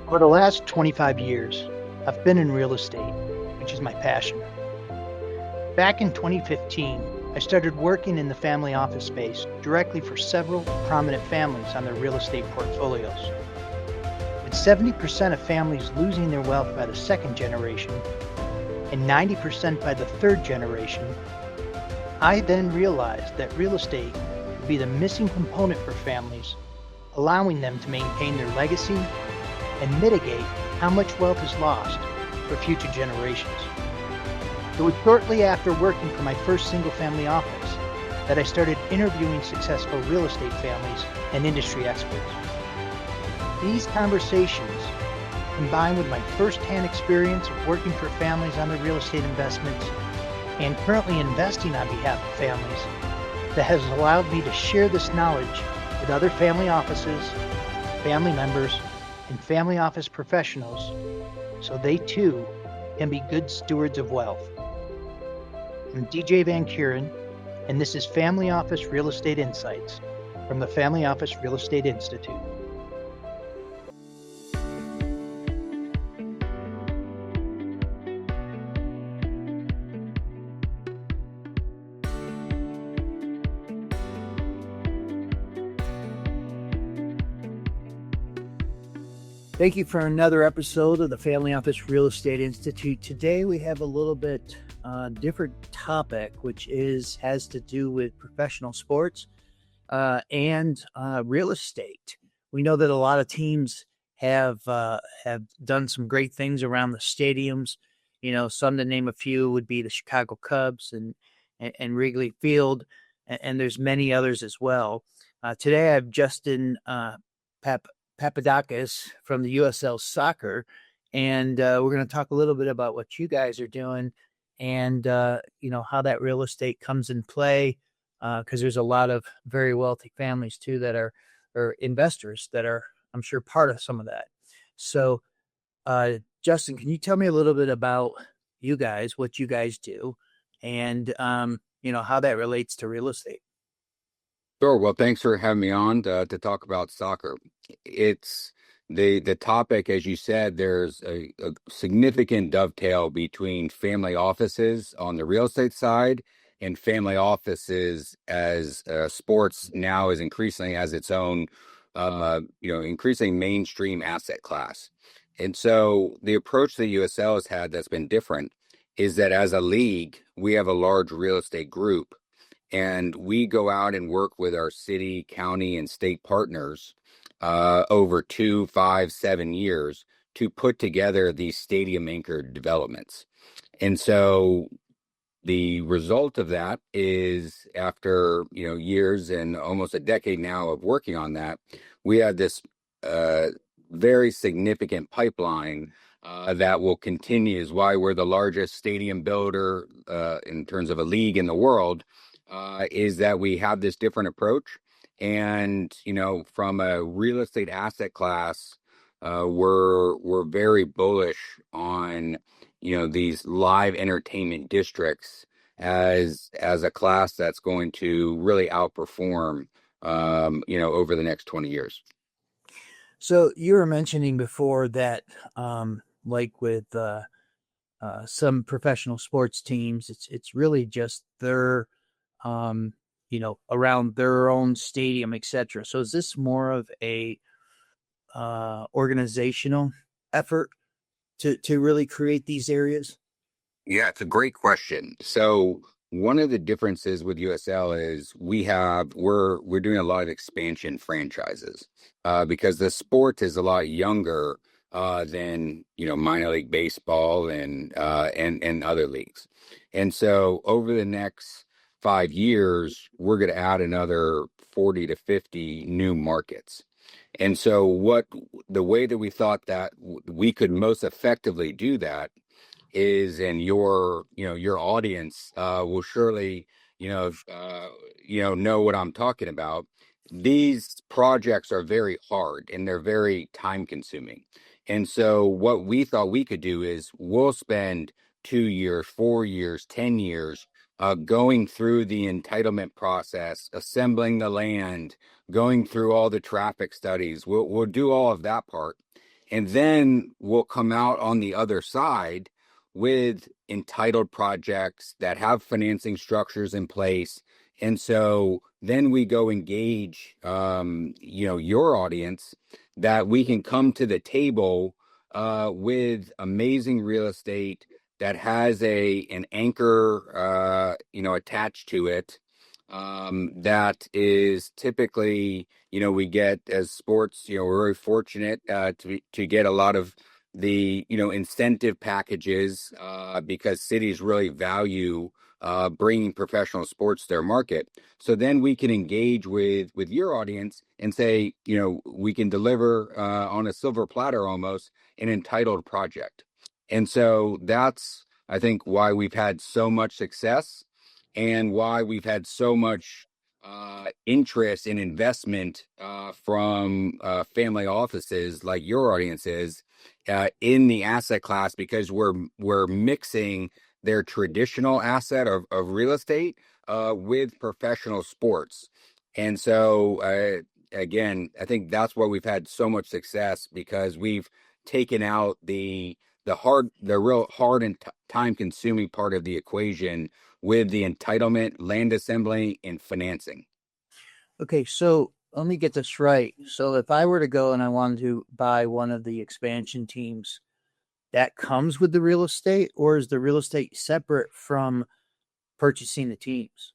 For the last 25 years, I've been in real estate, which is my passion. Back in 2015, I started working in the family office space directly for several prominent families on their real estate portfolios. With 70% of families losing their wealth by the second generation and 90% by the third generation, I then realized that real estate would be the missing component for families, allowing them to maintain their legacy and mitigate how much wealth is lost for future generations. It was shortly after working for my first single-family office that I started interviewing successful real estate families and industry experts. These conversations, combined with my first-hand experience of working for families on their real estate investments and currently investing on behalf of families, that has allowed me to share this knowledge with other family offices, family members, and family office professionals so they too can be good stewards of wealth. I'm DJ Van Keuren, and this is Family Office Real Estate Insights from the Family Office Real Estate Institute. Thank you for another episode of the Family Office Real Estate Institute. Today we have a little bit different topic, which has to do with professional sports and real estate. We know that a lot of teams have done some great things around the stadiums. You know, some to name a few would be the Chicago Cubs and Wrigley Field, and there's many others as well. Today I have Justin Papadakis from the USL Soccer, and we're going to talk a little bit about what you guys are doing and how that real estate comes in play, because there's a lot of very wealthy families too that are investors that are, I'm sure, part of some of that. So Justin, can you tell me a little bit about you guys, what you guys do, and how that relates to real estate? Sure. Well, thanks for having me on to talk about soccer. It's the topic, as you said, there's a significant dovetail between family offices on the real estate side and family offices as sports now is increasingly as its own, increasing mainstream asset class. And so the approach the USL has had that's been different is that as a league, we have a large real estate group. And we go out and work with our city, county, and state partners over 2, 5, 7 years to put together these stadium anchored developments. And so the result of that is after years and almost a decade now of working on that, we have this very significant pipeline that will continue. Is why we're the largest stadium builder in terms of a league in the world. Is that we have this different approach, and from a real estate asset class, we're very bullish on these live entertainment districts as a class that's going to really outperform over the next 20 years. So you were mentioning before that like with some professional sports teams, it's really just their around their own stadium, etc. So is this more of a organizational effort to really create these areas? Yeah, it's a great question. So one of the differences with USL is we're doing a lot of expansion franchises because the sport is a lot younger than minor league baseball and other leagues. And so over the next 5 years, we're going to add another 40 to 50 new markets. And so the way that we thought that we could most effectively do that is, and your audience will surely know what I'm talking about. These projects are very hard and they're very time consuming. And so what we thought we could do is we'll spend 2 years, 4 years, 10 years going through the entitlement process, assembling the land, going through all the traffic studies. We'll do all of that part. And then we'll come out on the other side with entitled projects that have financing structures in place. And so then we go engage, your audience, that we can come to the table with amazing real estate that has an anchor, attached to it. That is typically, we get as sports, we're very fortunate to get a lot of the, incentive packages because cities really value bringing professional sports to their market. So then we can engage with your audience and say, we can deliver on a silver platter almost an entitled project. And so that's, I think, why we've had so much success and why we've had so much interest and investment from family offices like your audience is in the asset class, because we're mixing their traditional asset of real estate with professional sports. And so again, I think that's why we've had so much success, because we've taken out the real hard and time consuming part of the equation with the entitlement, land assembly, and financing. Okay, so let me get this right. So if I were to go and I wanted to buy one of the expansion teams, that comes with the real estate, or is the real estate separate from purchasing the teams?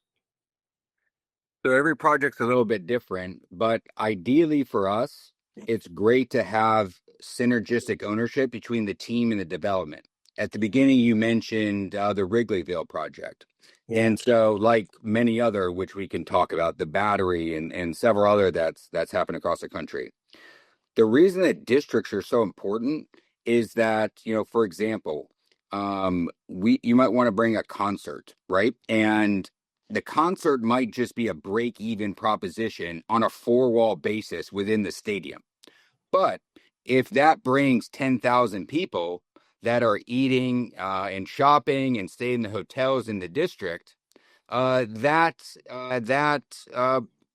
So every project's a little bit different, but ideally for us, it's great to have synergistic ownership between the team and the development. At the beginning, you mentioned the Wrigleyville project. Yeah. And so, like many other, which we can talk about, the Battery and several other that's happened across the country. The reason that districts are so important is that, for example, you might want to bring a concert, right? And the concert might just be a break even proposition on a four-wall basis within the stadium. But if that brings 10,000 people that are eating and shopping and staying in the hotels in the district, that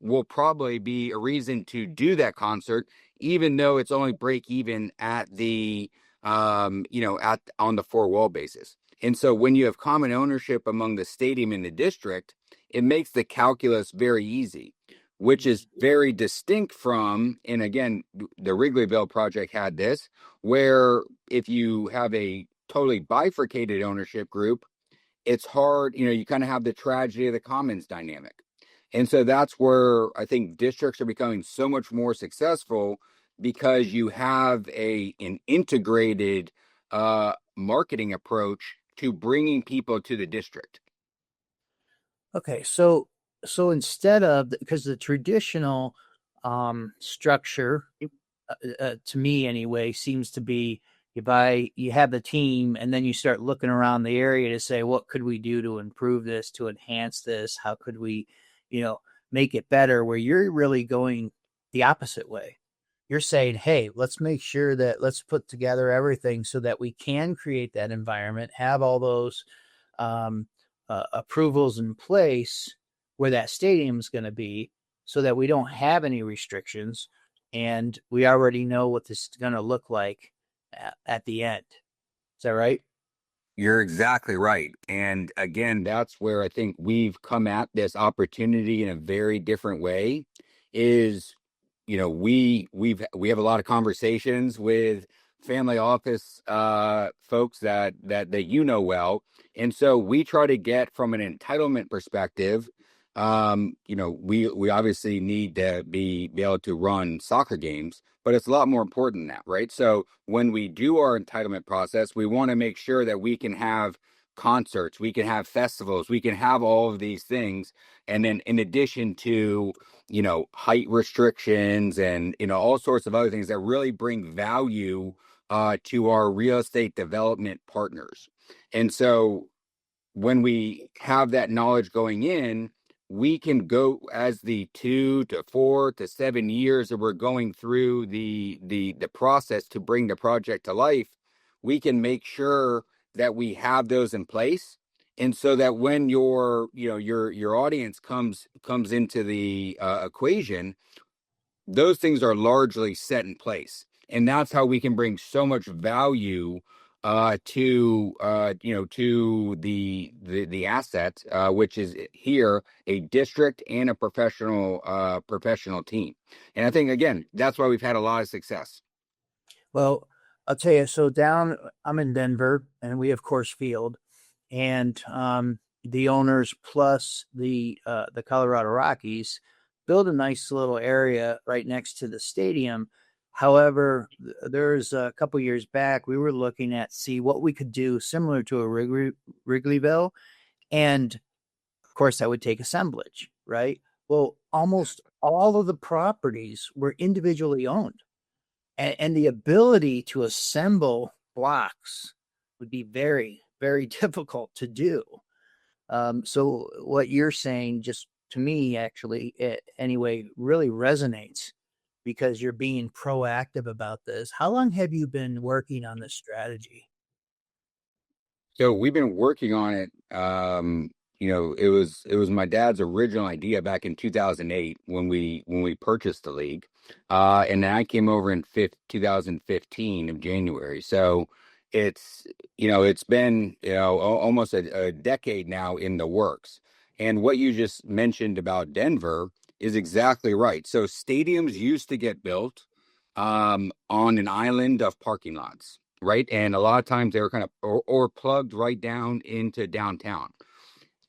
will probably be a reason to do that concert, even though it's only break even at the at on the four wall basis. And so when you have common ownership among the stadium and the district, it makes the calculus very easy, which is very distinct from, and again, the Wrigleyville project had this, where if you have a totally bifurcated ownership group, it's hard, you kind of have the tragedy of the commons dynamic. And so that's where I think districts are becoming so much more successful, because you have an integrated marketing approach to bringing people to the district. Okay, so instead of, because the traditional structure, to me anyway, seems to be you have the team, and then you start looking around the area to say, what could we do to improve this, to enhance this? How could we, make it better? Where you're really going the opposite way. You're saying, hey, let's make sure that let's put together everything so that we can create that environment, have all those um, approvals in place where that stadium is going to be, so that we don't have any restrictions, and we already know what this is going to look like at the end. Is that right? You're exactly right. And again, that's where I think we've come at this opportunity in a very different way. Is, we have a lot of conversations with family office folks that well. And so we try to get from an entitlement perspective. We obviously need to be able to run soccer games, but it's a lot more important than that, right? So when we do our entitlement process, we want to make sure that we can have concerts, we can have festivals, we can have all of these things. And then in addition to, height restrictions and, all sorts of other things that really bring value to our real estate development partners. And so when we have that knowledge going in, we can go as the 2 to 4 to 7 years that we're going through the process to bring the project to life. We can make sure that we have those in place, and so that when your audience comes into the equation, those things are largely set in place. And that's how we can bring so much value to the asset, which is here a district and a professional team. And I think again, that's why we've had a lot of success. Well, I'll tell you. So down, I'm in Denver, and we have Coors Field, and the owners plus the Colorado Rockies build a nice little area right next to the stadium. However, there's a couple years back we were looking at see what we could do similar to a Wrigleyville, and of course that would take assemblage, right? Well, almost all of the properties were individually owned, and the ability to assemble blocks would be very, very difficult to do. So what you're saying, just to me, actually, anyway, really resonates because you're being proactive about this. How long have you been working on this strategy? So we've been working on it. It was my dad's original idea back in 2008 when we purchased the league, and then I came over in 2015 of January. So it's been almost a decade now in the works. And what you just mentioned about Denver is exactly right. So stadiums used to get built on an island of parking lots, right? And a lot of times they were kind of or plugged right down into downtown.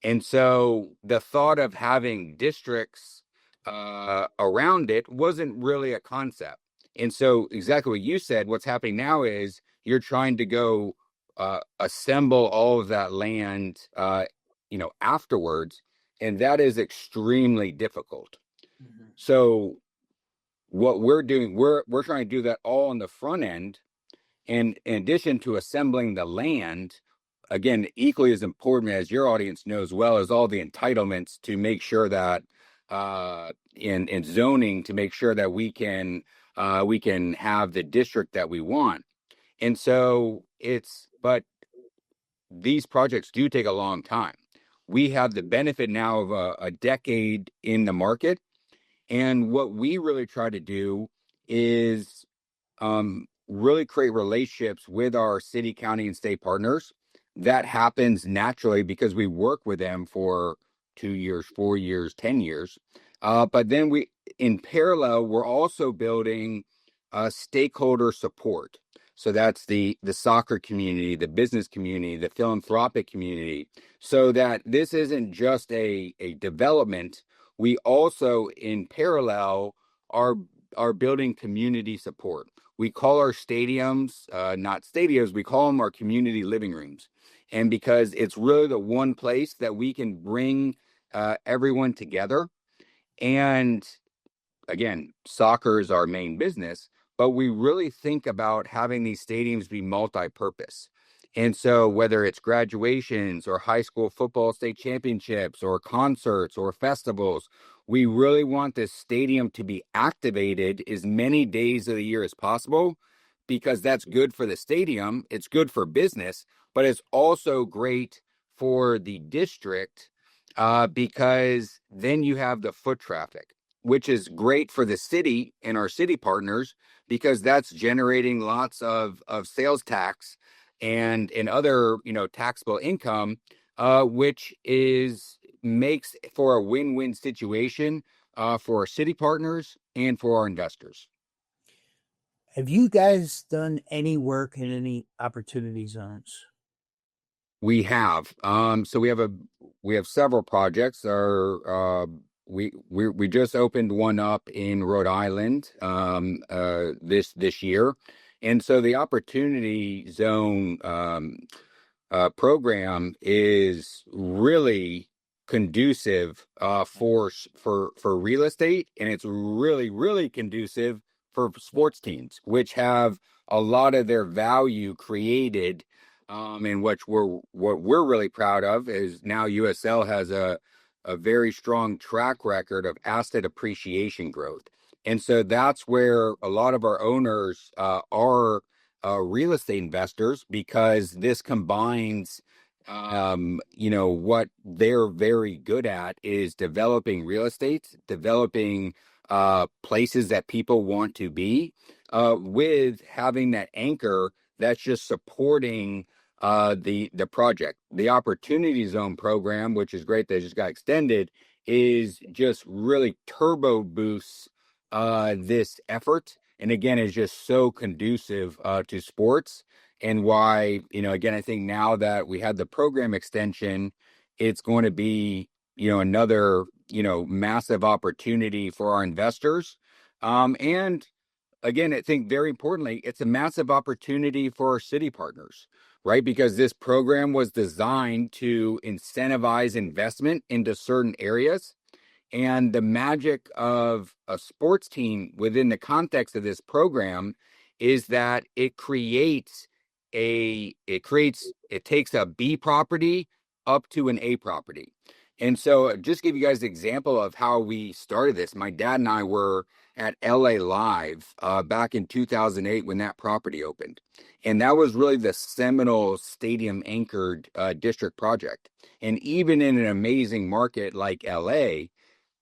And so the thought of having districts around it wasn't really a concept. And so exactly what you said, what's happening now is you're trying to go assemble all of that land, afterwards, and that is extremely difficult. Mhm. So what we're doing, we're trying to do that all on the front end. And in addition to assembling the land, again, equally as important as your audience knows well, is all the entitlements to make sure that in zoning to make sure that we can have the district that we want. And so but these projects do take a long time. We have the benefit now of a decade in the market. And what we really try to do is really create relationships with our city, county, and state partners. That happens naturally because we work with them for 2 years, 4 years, 10 years. But then in parallel, we're also building stakeholder support. So that's the soccer community, the business community, the philanthropic community, so that this isn't just a development. We also, in parallel, are building community support. We call our stadiums not stadiums, we call them our community living rooms. And because it's really the one place that we can bring everyone together. And again, soccer is our main business, but we really think about having these stadiums be multi-purpose. And so whether it's graduations or high school football state championships or concerts or festivals, we really want this stadium to be activated as many days of the year as possible, because that's good for the stadium, it's good for business, but it's also great for the district, because then you have the foot traffic, which is great for the city and our city partners, because that's generating lots of sales tax and other taxable income, which is makes for a win-win situation for our city partners and for our investors. Have you guys done any work in any opportunity zones? We have so we have several projects. We just opened one up in Rhode Island this year. And so the opportunity zone program is really conducive for real estate, and it's really conducive for sports teams, which have a lot of their value created. And what we're really proud of is now USL has a very strong track record of asset appreciation growth. And so that's where a lot of our owners are real estate investors, because this combines, what they're very good at is developing real estate, developing places that people want to be. with having that anchor that's just supporting the project. The Opportunity Zone program, which is great, that just got extended, is just really turbo boosts this effort, and again is just so conducive to sports. And why, again, I think now that we had the program extension, it's going to be, another, massive opportunity for our investors. And again, I think very importantly, it's a massive opportunity for our city partners, right? Because this program was designed to incentivize investment into certain areas. And the magic of a sports team within the context of this program is that it takes a B property up to an A property. And so just give you guys an example of how we started this. My dad and I were at LA Live back in 2008 when that property opened. And that was really the seminal stadium anchored district project. And even in an amazing market like LA,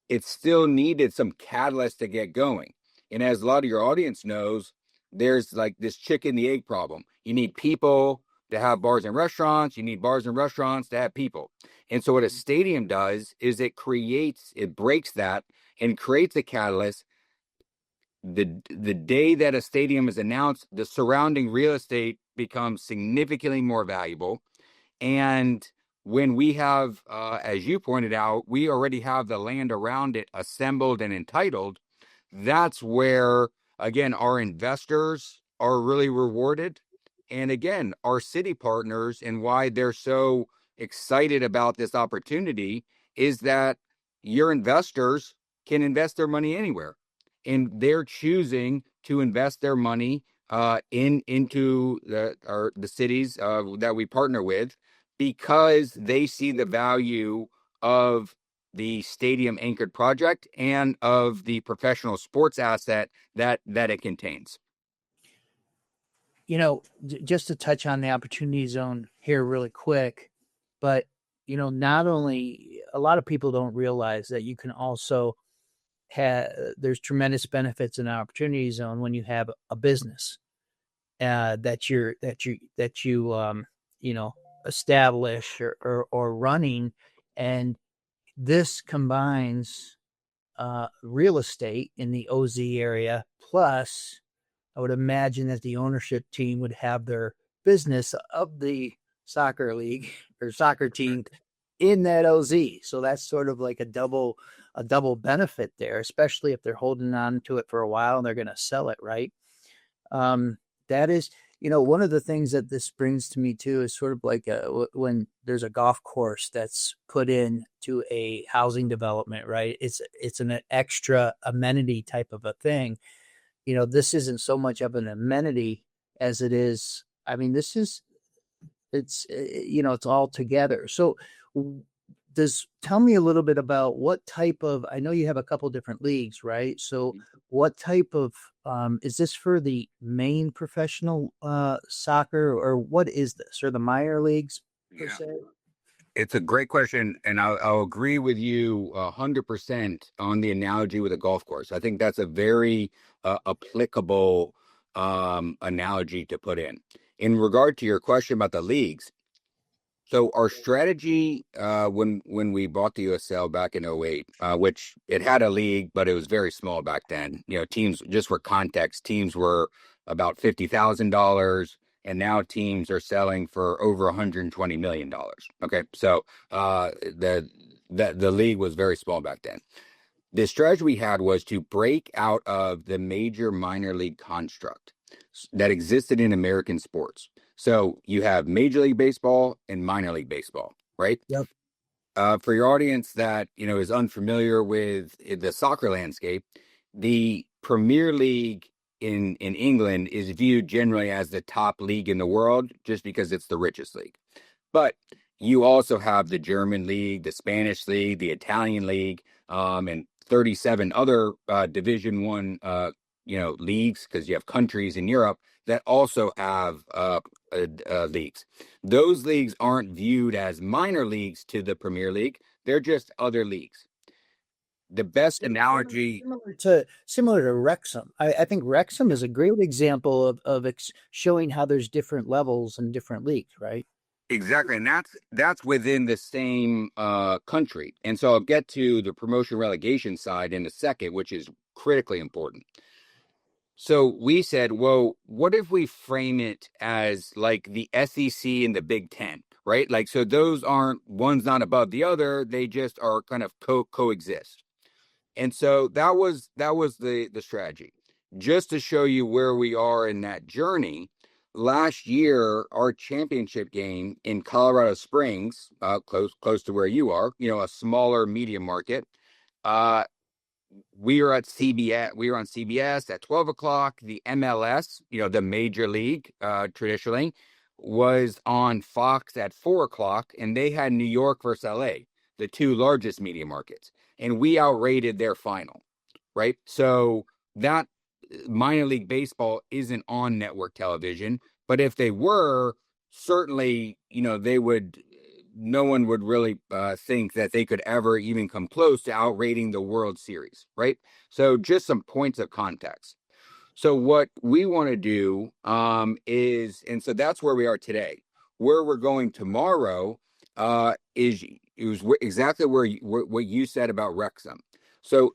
it still needed some catalyst to get going. And as a lot of your audience knows, there's like this chicken and the egg problem. You need people to have bars and restaurants. You need bars and restaurants to have people. And so what a stadium does is it breaks that and creates a catalyst. The day that a stadium is announced, the surrounding real estate becomes significantly more valuable. And when we have, as you pointed out, we already have the land around it assembled and entitled, that's where, again, our investors are really rewarded. And again, our city partners, and why they're so excited about this opportunity is that your investors can invest their money anywhere. And they're choosing to invest their money into the cities that we partner with, because they see the value of the stadium anchored project and of the professional sports asset that it contains. Just to touch on the Opportunity Zone here really quick, but not only, a lot of people don't realize that you can also there's tremendous benefits in an Opportunity Zone when you have a business that you establish or running, and this combines real estate in the OZ area. Plus, I would imagine that the ownership team would have their business of the soccer league or soccer team in that OZ. So that's sort of like a double benefit there, especially if they're holding on to it for a while and they're going to sell it, right? That is, one of the things that this brings to me too is sort of like when there's a golf course that's put in to a housing development, right? It's an extra amenity type of a thing. This isn't so much of an amenity as it is. I mean, it's all together. So tell me a little bit about what type of, I know you have a couple different leagues, right? So what type of, is this for the main professional soccer, or what is this? Or the minor leagues per se? It's a great question, and I'll agree with you 100% on the analogy with a golf course. I think that's a very applicable analogy to put in. In regard to your question about the leagues, so our strategy when we bought the USL back in 2008, which it had a league, but it was very small back then. Teams, just for context, teams were about $50,000. And now teams are selling for over $120 million. Okay, so the league was very small back then. The strategy we had was to break out of the major minor league construct that existed in American sports. So you have Major League Baseball and minor league baseball, right? Yep. For your audience that is unfamiliar with the soccer landscape, the Premier League in England is viewed generally as the top league in the world, just because it's the richest league. But you also have the German league, the Spanish league, the Italian league, and 37 other Division One, leagues, because you have countries in Europe that also have leagues. Those leagues aren't viewed as minor leagues to the Premier League; they're just other leagues. the best analogy. Similar to Wrexham. I think Wrexham is a great example of showing how there's different levels and different leagues, right? Exactly, and that's within the same country. And so I'll get to the promotion relegation side in a second, which is critically important. So we said, well, what if we frame it as like the SEC and the Big Ten, right? Like, so those aren't, one's not above the other, they just are kind of coexist. And so that was the strategy. Just to show you where we are in that journey, last year our championship game in Colorado Springs, close to where you are, a smaller media market, uh, we were at CBS. We were on CBS at 12 o'clock. The MLS, the major league, traditionally, was on Fox at 4 o'clock, and they had New York versus LA, the two largest media markets, and we outrated their final, right? So that minor league baseball isn't on network television, but if they were, certainly, they would. No one would really think that they could ever even come close to outrating the World Series, right? So just some points of context. So what we want to do is, and so that's where we are today. Where we're going tomorrow is exactly what you said about Wrexham. So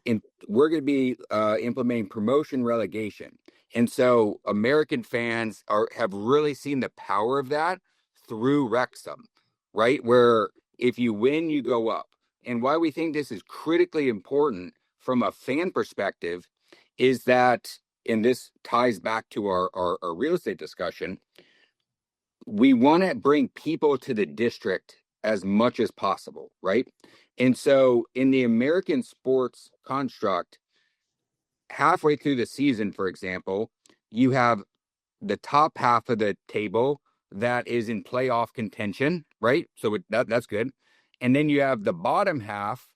we're going to be implementing promotion relegation, and so American fans have really seen the power of that through Wrexham, right? Where if you win, you go up. And why we think this is critically important from a fan perspective is that, and this ties back to our real estate discussion, we want to bring people to the district as much as possible, right? And so in the American sports construct, halfway through the season, for example, you have the top half of the table that is in playoff contention, right? So that's good. And then you have the bottom half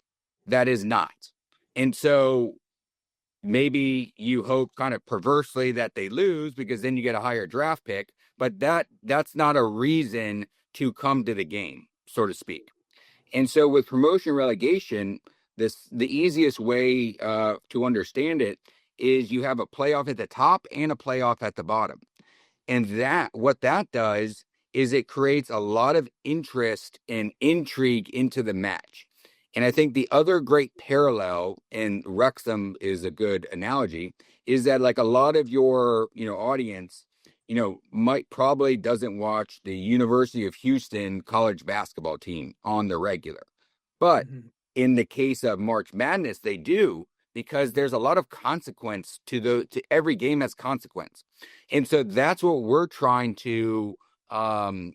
that is not. And so maybe you hope kind of perversely that they lose because then you get a higher draft pick, but that's not a reason to come to the game, so to speak. And so with promotion relegation, the easiest way to understand it is you have a playoff at the top and a playoff at the bottom. And what that does is it creates a lot of interest and intrigue into the match. And I think the other great parallel, and Wrexham is a good analogy, is that like a lot of your, audience, might probably doesn't watch the University of Houston college basketball team on the regular. But in the case of March Madness, they do, because there's a lot of consequence to every game has consequence. And so that's what we're trying to, kind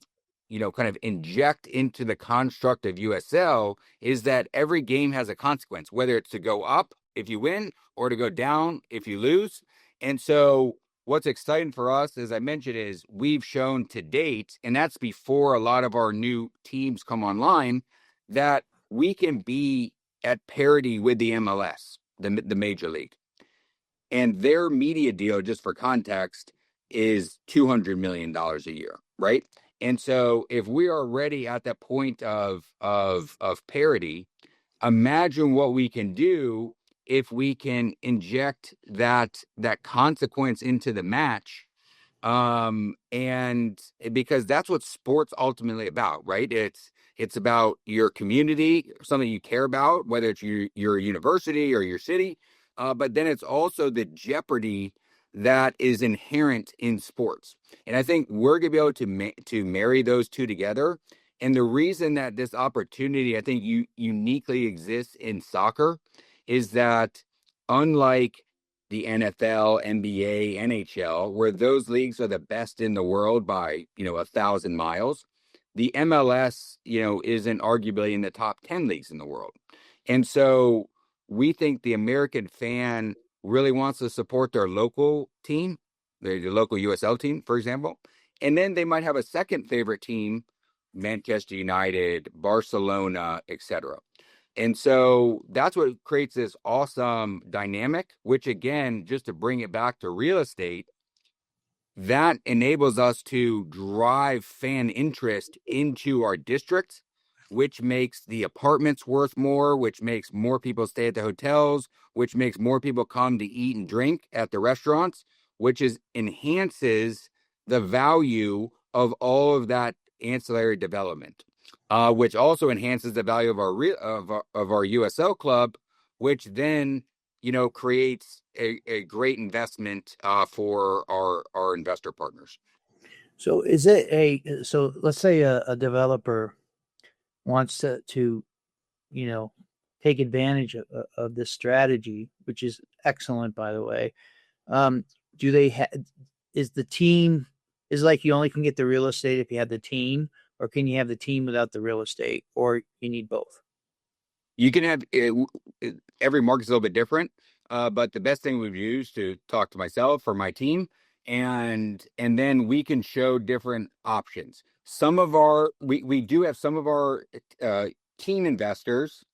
of inject into the construct of USL, is that every game has a consequence, whether it's to go up if you win or to go down if you lose. And so what's exciting for us, as I mentioned, is we've shown to date, and that's before a lot of our new teams come online, that we can be at parity with the MLS, the major league. And their media deal, just for context, is $200 million a year, right? And so if we are already at that point of parity, imagine what we can do if we can inject that consequence into the match. And because that's what sports ultimately about, right? It's about your community, something you care about, whether it's your university or your city. But then it's also the jeopardy that is inherent in sports. And I think we're going to be able to marry those two together. And the reason that this opportunity, I think, uniquely exists in soccer is that, unlike the NFL, NBA, NHL, where those leagues are the best in the world by, 1,000 miles, the MLS, isn't arguably in the top 10 leagues in the world. And so we think the American fan really wants to support their local team, the local USL team, for example. And then they might have a second favorite team, Manchester United, Barcelona, etc. And so that's what creates this awesome dynamic, which, again, just to bring it back to real estate, that enables us to drive fan interest into our districts which makes the apartments worth more, which makes more people stay at the hotels, which makes more people come to eat and drink at the restaurants, which enhances the value of all of that ancillary development, which also enhances the value of our USL club, which then creates a great investment for our investor partners. So so let's say a developer wants to take advantage of this strategy, which is excellent, by the way. Do they is the team is like you only can get the real estate if you have the team, or can you have the team without the real estate, or you need both? You can have every market's a little bit different, but the best thing we've used to talk to myself or my team, and then we can show different options. We do have some of our team investors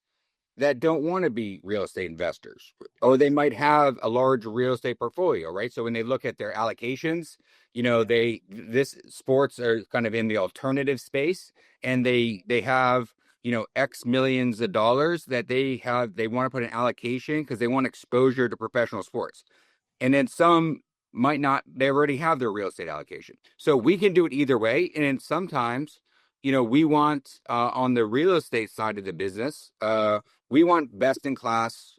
that don't want to be real estate investors, or they might have a large real estate portfolio, right? So when they look at their allocations, this sports are kind of in the alternative space, and they have X millions of dollars that they want to put an allocation because they want exposure to professional sports. And then some might not, they already have their real estate allocation. So we can do it either way. And then sometimes, we want on the real estate side of the business, we want best in class,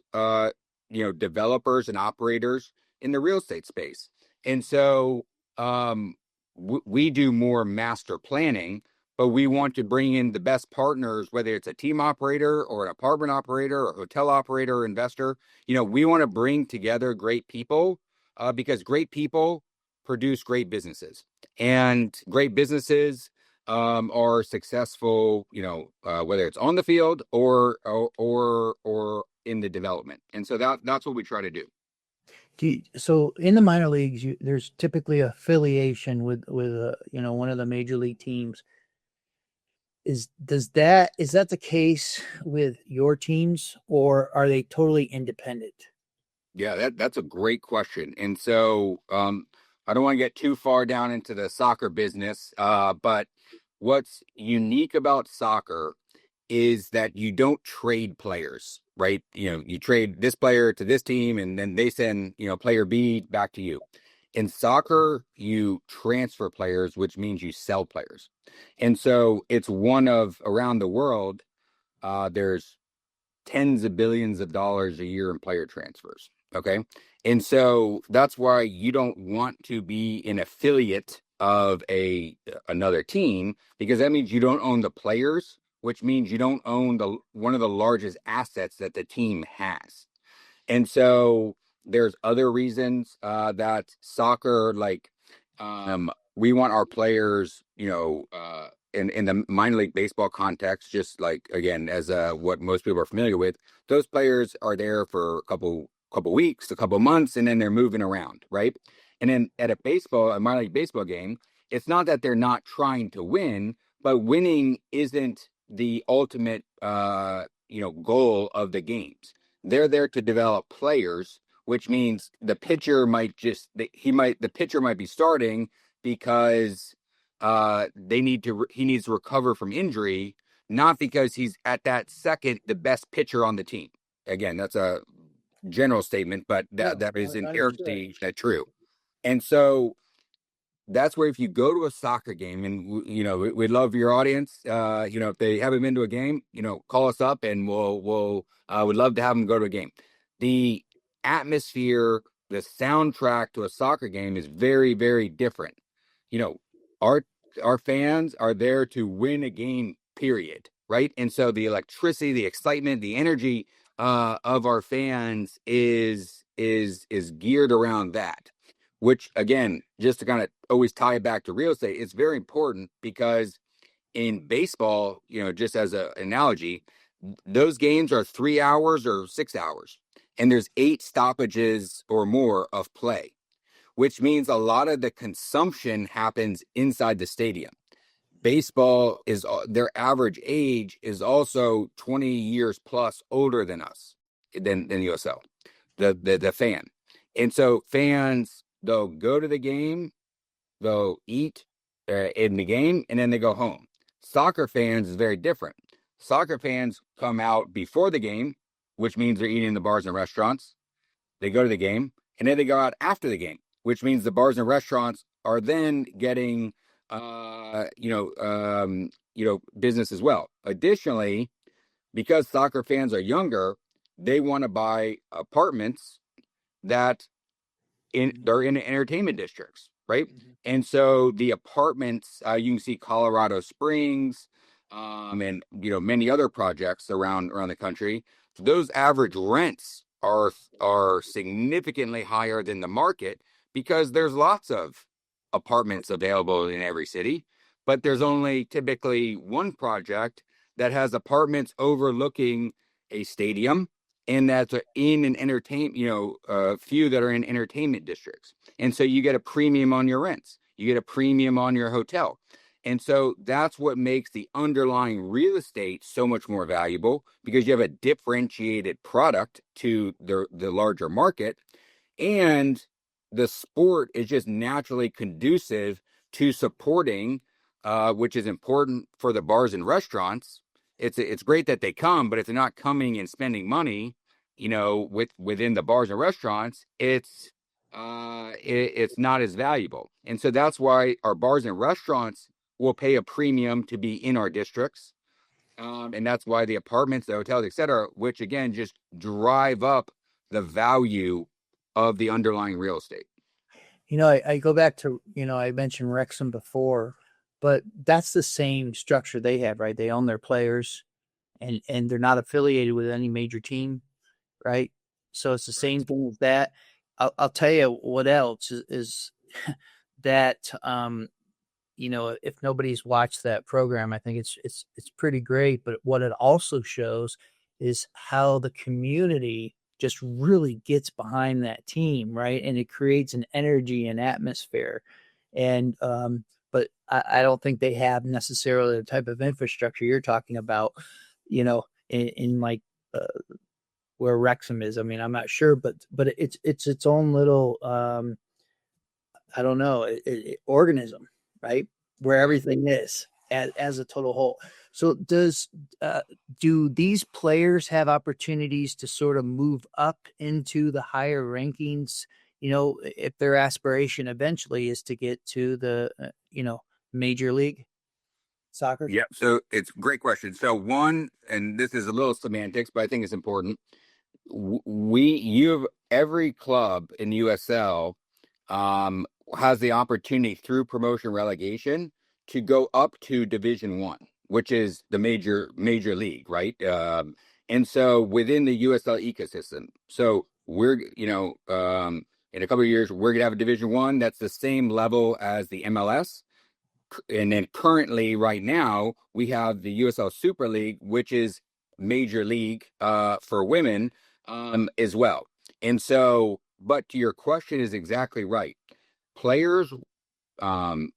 developers and operators in the real estate space. And so we do more master planning, but we want to bring in the best partners, whether it's a team operator or an apartment operator or hotel operator or investor. We want to bring together great people because great people produce great businesses, and great businesses are successful, whether it's on the field or in the development. And so that's what we try to do. So in the minor leagues, there's typically affiliation with one of the major league teams. Is that the case with your teams, or are they totally independent? Yeah, that's a great question. And so I don't want to get too far down into the soccer business, but what's unique about soccer is that you don't trade players, right? You trade this player to this team, and then they send, player B back to you. In soccer, you transfer players, which means you sell players. And so it's one of, around the world, there's tens of billions of dollars a year in player transfers. Okay. And so that's why you don't want to be an affiliate of another team, because that means you don't own the players, which means you don't own one of the largest assets that the team has. And so there's other reasons that soccer, like we want our players, in the minor league baseball context, just like, again, as what most people are familiar with, those players are there for a couple weeks, a couple months, and then they're moving around, right? And then at a minor league baseball game, it's not that they're not trying to win, but winning isn't the ultimate, goal of the games. They're there to develop players, which means the pitcher might be starting because he needs to recover from injury, not because he's at that second the best pitcher on the team. Again, that's a general statement, but that is inherently true. And so that's where, if you go to a soccer game, and we'd love your audience, if they haven't been to a game, call us up, and we'll would love to have them go to a game. The atmosphere, the soundtrack to a soccer game is very, very different. Our fans are there to win a game, period, right? And so the electricity, the excitement, the energy of our fans is geared around that. Which, again, just to kind of always tie it back to real estate, it's very important, because in baseball, just as an analogy, those games are 3 hours or 6 hours, and there's 8 stoppages or more of play, which means a lot of the consumption happens inside the stadium. Baseball their average age is also 20 years plus older than us, than USL, the fan. And so fans, they'll go to the game, they'll eat in the game, and then they go home. Soccer fans is very different. Soccer fans come out before the game, which means they're eating in the bars and restaurants. They go to the game, and then they go out after the game, which means the bars and restaurants are then getting, business as well. Additionally, because soccer fans are younger, they want to buy apartments that they're in entertainment districts, right? And so the apartments, you can see Colorado Springs, and many other projects around the country. Those average rents are significantly higher than the market because there's lots of apartments available in every city, but there's only typically one project that has apartments overlooking a stadium, and that's in an entertainment, few that are in entertainment districts. And so you get a premium on your rents, you get a premium on your hotel. And so that's what makes the underlying real estate so much more valuable, because you have a differentiated product to the larger market. And the sport is just naturally conducive to supporting, which is important for the bars and restaurants. It's great that they come, but if they're not coming and spending money, within the bars and restaurants, it's not as valuable. And so that's why our bars and restaurants will pay a premium to be in our districts. And that's why the apartments, the hotels, et cetera, which again just drive up the value of the underlying real estate. I go back to, I mentioned Wrexham before, but that's the same structure they have, right? They own their players, and they're not affiliated with any major team, right? So it's the same thing with that. I'll tell you what else is that, if nobody's watched that program, I think it's pretty great. But what it also shows is how the community just really gets behind that team, right? And it creates an energy and atmosphere. And but I don't think they have necessarily the type of infrastructure you're talking about, in like where Wrexham is. I mean, I'm not sure, but it's its own little I don't know, organism, right? Where everything is as a total whole. So do these players have opportunities to sort of move up into the higher rankings? If their aspiration eventually is to get to the, major league soccer? Yeah. So it's a great question. So one, and this is a little semantics, but I think it's important. Every club in USL has the opportunity through promotion relegation to go up to Division One, which is the major league, right? And so within the USL ecosystem, so we're in a couple of years we're gonna have a Division One that's the same level as the MLS. And then currently, right now, we have the USL Super League, which is major league for women as well. And so, but to your question is exactly right. Players,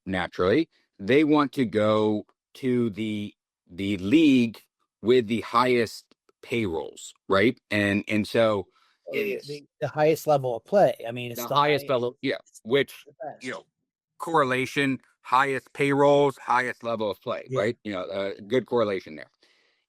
naturally, they want to go to the league with the highest payrolls, right? And so The highest level of play. I mean, it's the highest level, yeah, which correlation, highest payrolls, highest level of play, Yeah. right? Good correlation there.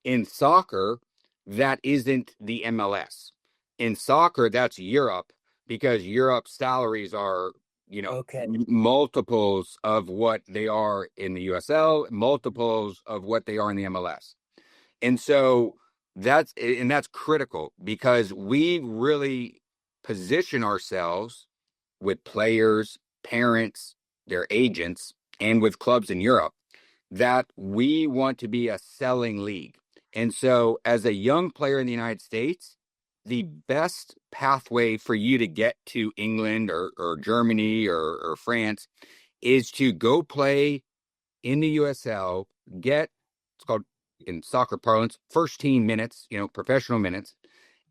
In soccer, that isn't the MLS. In soccer, that's Europe, because Europe's salaries are, Okay. multiples of what they are in the USL, multiples of what they are in the MLS. And so that's critical, because we really position ourselves with players, parents, their agents, and with clubs in Europe that we want to be a selling league. And so as a young player in the United States, the best pathway for you to get to England or Germany or France is to go play in the USL, it's called in soccer parlance, first team minutes, professional minutes.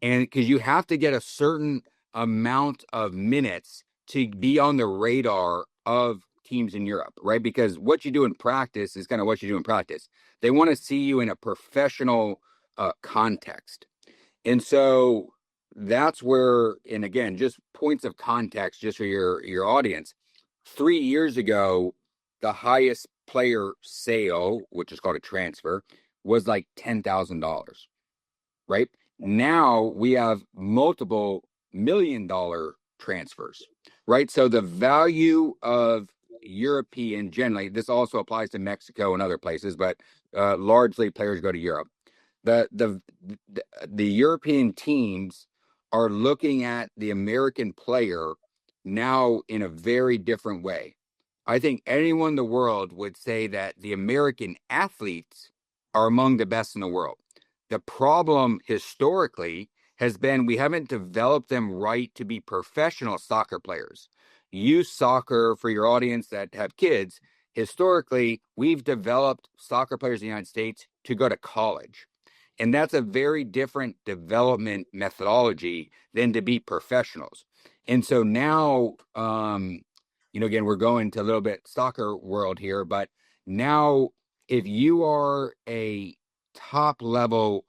And because you have to get a certain amount of minutes to be on the radar of teams in Europe, right? Because what you do in practice is kind of what you do in practice. They want to see you in a professional context. And so that's where, and again, just points of context, just for your audience. 3 years ago, the highest player sale, which is called a transfer, was like $10,000, right? Now we have multiple $1 million transfers, right? So the value of European, generally, this also applies to Mexico and other places, but largely players go to Europe. The the European teams are looking at the American player now in a very different way. I think anyone in the world would say that the American athletes are among the best in the world. The problem historically has been we haven't developed them right to be professional soccer players. Youth soccer, for your audience that have kids, historically, we've developed soccer players in the United States to go to college. And that's a very different development methodology than to be professionals. And so now, again, we're going to a little bit soccer world here, but now if you are a top level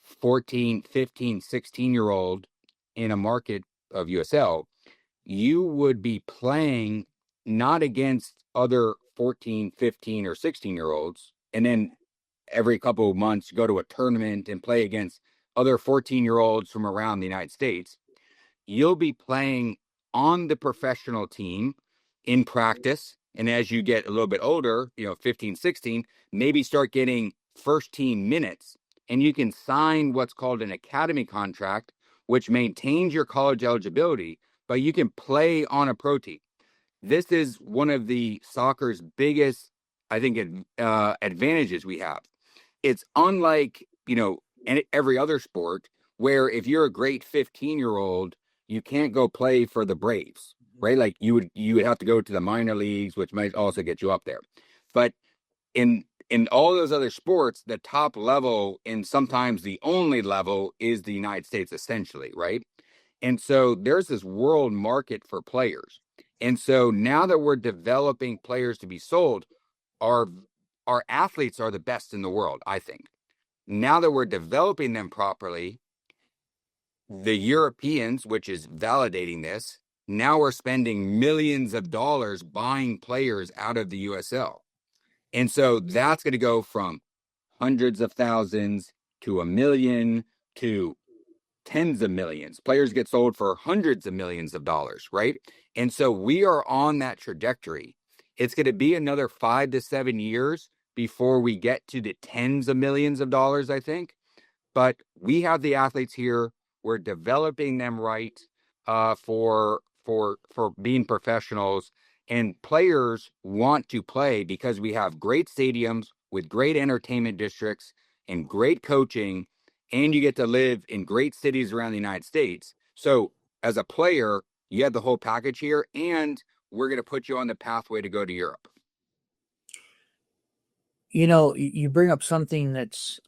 14, 15, 16-year-old in a market of USL, you would be playing not against other 14, 15, or 16-year-olds, and then every couple of months go to a tournament and play against other 14-year-olds from around the United States. You'll be playing on the professional team in practice. And as you get a little bit older, 15, 16, maybe start getting first team minutes. And you can sign what's called an academy contract, which maintains your college eligibility, but you can play on a pro team. This is one of the soccer's biggest, I think, advantages we have. It's unlike, every other sport where if you're a great 15-year-old, you can't go play for the Braves, right? Like you would have to go to the minor leagues, which might also get you up there. But in all those other sports, the top level and sometimes the only level is the United States, essentially, right? And so there's this world market for players. And so now that we're developing players to be sold, our athletes are the best in the world, I think. Now that we're developing them properly, the Europeans, which is validating this, now we're spending millions of dollars buying players out of the USL. And so that's going to go from hundreds of thousands to $1 million to tens of millions. Players get sold for hundreds of millions of dollars, right? And so we are on that trajectory. It's going to be another 5 to 7 years before we get to the tens of millions of dollars, I think. But we have the athletes here. We're developing them right for being professionals. And players want to play because we have great stadiums with great entertainment districts and great coaching, and you get to live in great cities around the United States. So as a player, you have the whole package here, and we're going to put you on the pathway to go to Europe. You bring up something that's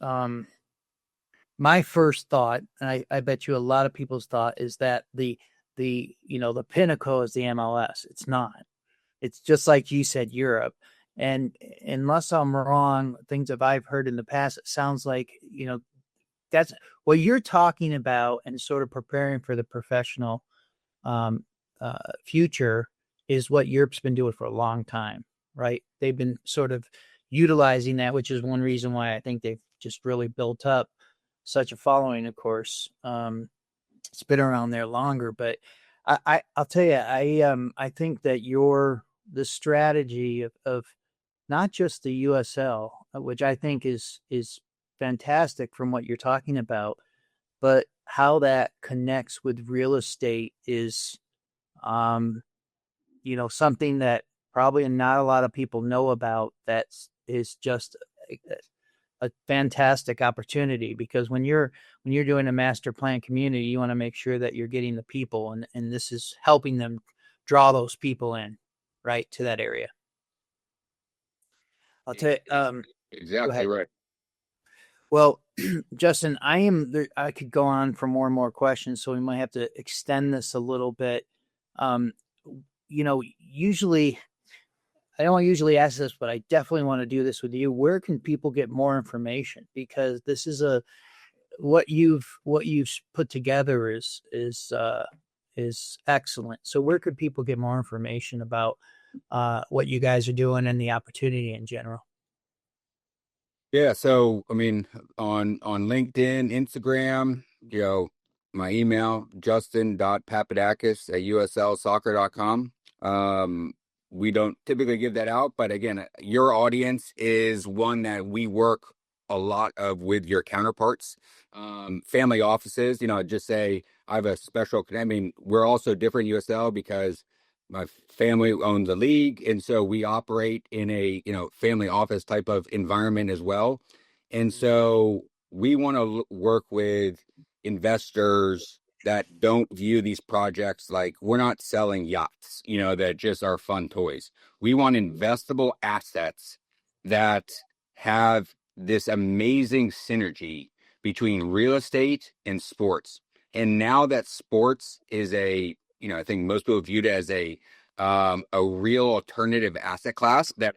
my first thought, and I bet you a lot of people's thought is that the pinnacle is the MLS. It's not. It's just like you said, Europe. And unless I'm wrong, things that I've heard in the past, it sounds like, that's what you're talking about, and sort of preparing for the professional future is what Europe's been doing for a long time, right? They've been sort of utilizing that, which is one reason why I think they've just really built up such a following. Of course, it's been around there longer, but I'll tell you, I think that the strategy of not just the USL, which I think is fantastic from what you're talking about, but how that connects with real estate is, something that probably not a lot of people know about. That is just a fantastic opportunity, because when you're doing a master plan community, you want to make sure that you're getting the people, and this is helping them draw those people in right to that area. I'll tell you, exactly right. Well, Justin, I could go on for more and more questions, so we might have to extend this a little bit. Usually I don't usually ask this, but I definitely want to do this with you. Where can people get more information? Because this is what you've put together is excellent. So where could people get more information about what you guys are doing and the opportunity in general? Yeah. So, I mean, on LinkedIn, Instagram, my email, justin.papadakis@uslsoccer.com. We don't typically give that out, but again, your audience is one that we work a lot of with your counterparts. Family offices, just say I have a special, I mean, we're also different USL because my family owns the league, and so we operate in a family office type of environment as well. And so we want to work with investors that don't view these projects like we're not selling yachts, that just are fun toys. We want investable assets that have this amazing synergy between real estate and sports. And now that sports is I think most people viewed it as a real alternative asset class that,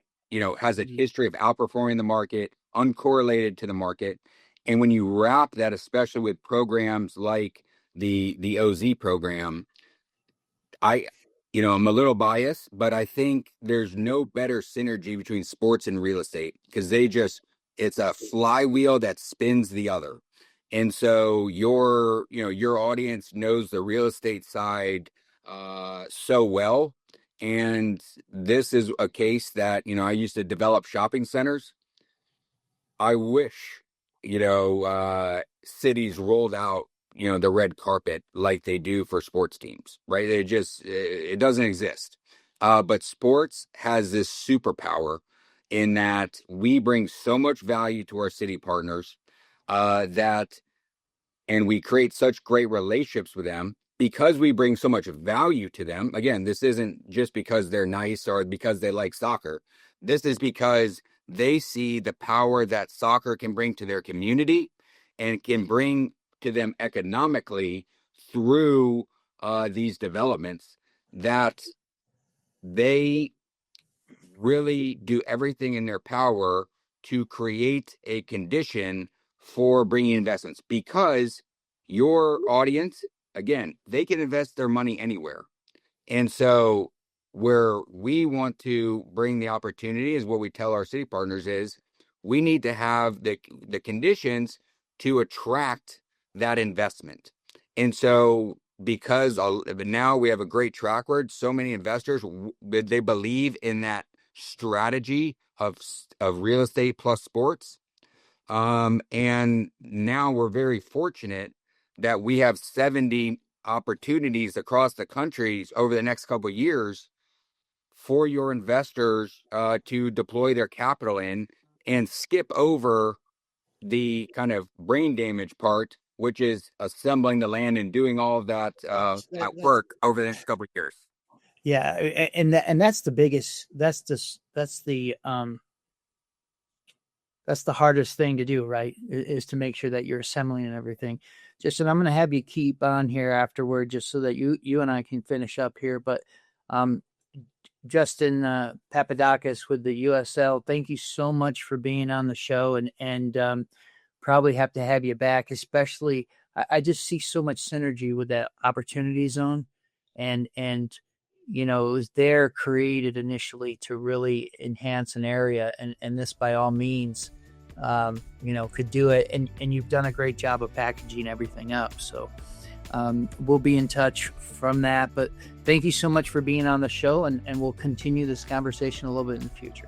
has a history of outperforming the market, uncorrelated to the market. And when you wrap that, especially with programs like the OZ program, I'm a little biased, but I think there's no better synergy between sports and real estate because it's a flywheel that spins the other. And so your audience knows the real estate side so well. And this is a case that, I used to develop shopping centers. I wish, cities rolled out, the red carpet like they do for sports teams, right? It doesn't exist. But sports has this superpower in that we bring so much value to our city partners, that and we create such great relationships with them because we bring so much value to them. Again, this isn't just because they're nice or because they like soccer. This is because they see the power that soccer can bring to their community and can bring to them economically through these developments, that they really do everything in their power to create a condition for bringing investments, because your audience, again, they can invest their money anywhere. And so where we want to bring the opportunity is what we tell our city partners is we need to have the conditions to attract that investment. And so because now we have a great track record, so many investors, they believe in that strategy of real estate plus sports. And now we're very fortunate that we have 70 opportunities across the country over the next couple of years for your investors to deploy their capital in, and skip over the kind of brain damage part, which is assembling the land and doing all of that work over the next couple of years. Yeah, and that's the biggest. That's the hardest thing to do, right? Is to make sure that you're assembling and everything. Justin, I'm going to have you keep on here afterward, just so that you and I can finish up here. But Justin Papadakis with the USL, thank you so much for being on the show, and probably have to have you back. Especially, I just see so much synergy with that opportunity zone, and it was there created initially to really enhance an area, and this by all means, could do it. And you've done a great job of packaging everything up. So we'll be in touch from that. But thank you so much for being on the show, and we'll continue this conversation a little bit in the future.